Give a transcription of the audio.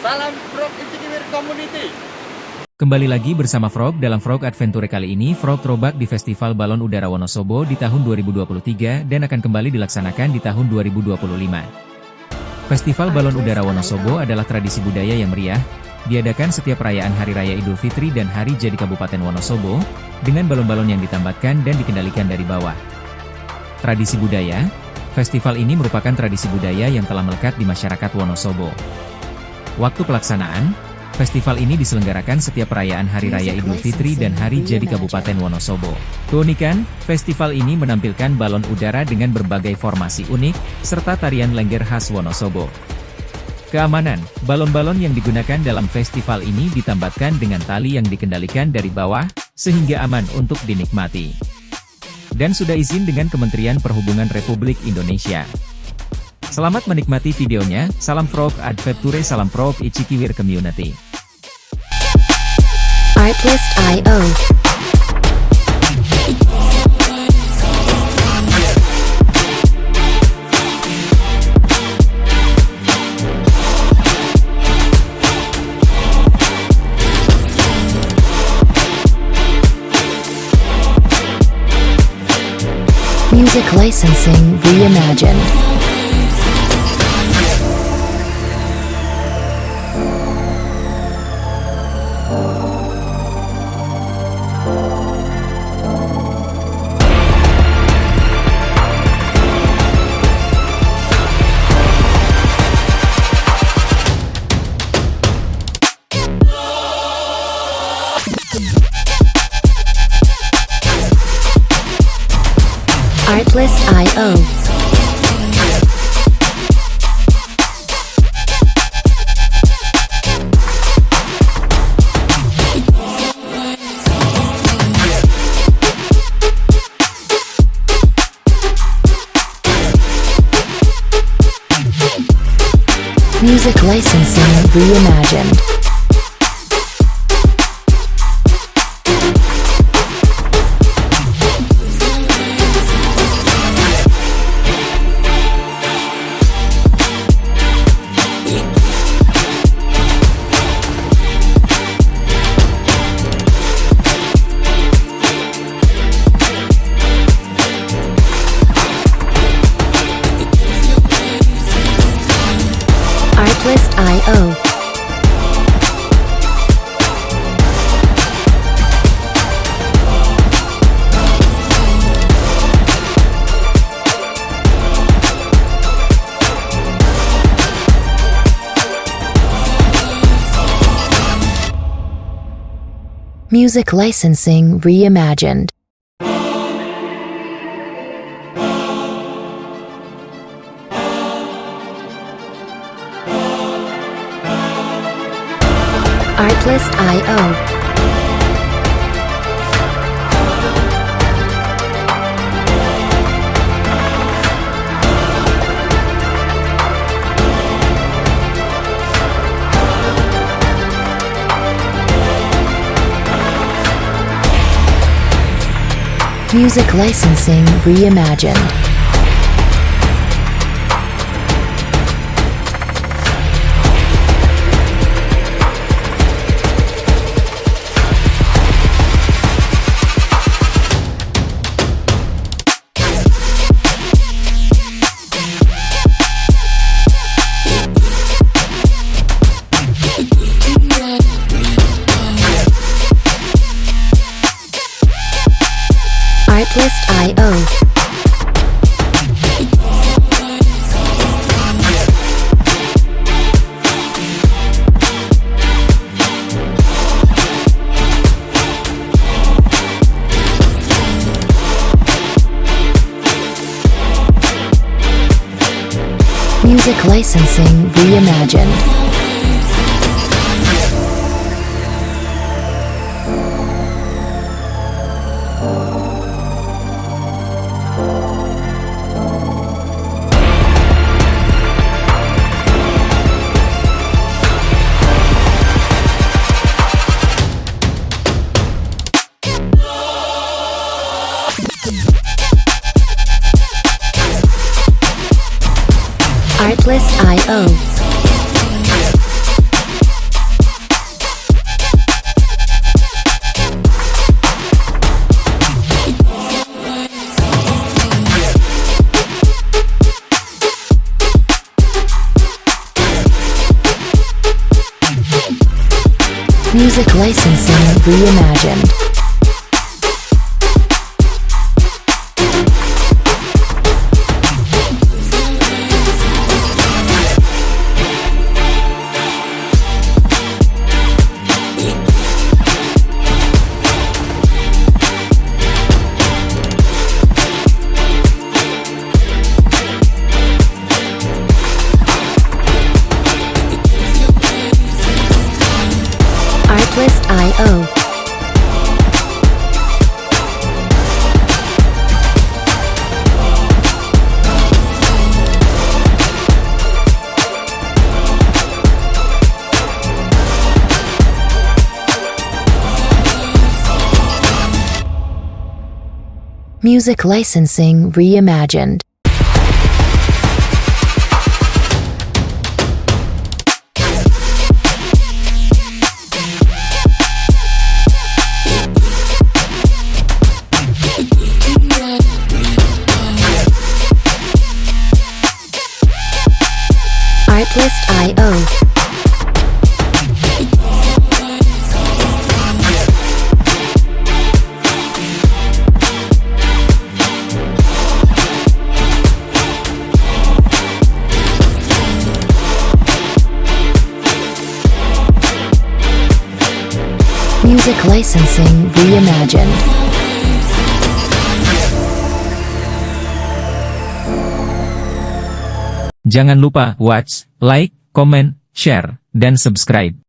Salam vroogh Community. Kembali lagi bersama vroogh dalam vroogh Adventure kali ini. Vroogh Throwback Di Festival Balon Udara Wonosobo di tahun 2023 dan akan kembali dilaksanakan di tahun 2025. Festival Balon Udara Wonosobo adalah tradisi budaya yang meriah, diadakan setiap perayaan Hari Raya Idul Fitri dan Hari Jadi Kabupaten Wonosobo, dengan balon-balon yang ditambatkan dan dikendalikan dari bawah. Tradisi budaya, festival ini merupakan tradisi budaya yang telah melekat di masyarakat Wonosobo. Waktu pelaksanaan, festival ini diselenggarakan setiap perayaan Hari Raya Idul Fitri dan Hari Jadi Kabupaten Wonosobo. Keunikan, festival ini menampilkan balon udara dengan berbagai formasi unik, serta tarian lengger khas Wonosobo. Keamanan, balon-balon yang digunakan dalam festival ini ditambatkan dengan tali yang dikendalikan dari bawah, sehingga aman untuk dinikmati. Dan sudah izin dengan Kementrian Perhubungan Republik Indonesia. Selamat menikmati videonya. Salam vroogh Adventure, salam vroogh Ichikiwir Community. Artlist.io. Music licensing reimagined. Artlist.io. Music licensing reimagined. Artlist.io. Music licensing reimagined. Artlist.io. Music licensing reimagined. Artlist.io. Music licensing reimagined. Artlist.io. licensing reimagined. Artlist.io. Music licensing reimagined. Artlist.io. Music licensing reimagined. Jangan lupa watch, like, comment, share, dan subscribe.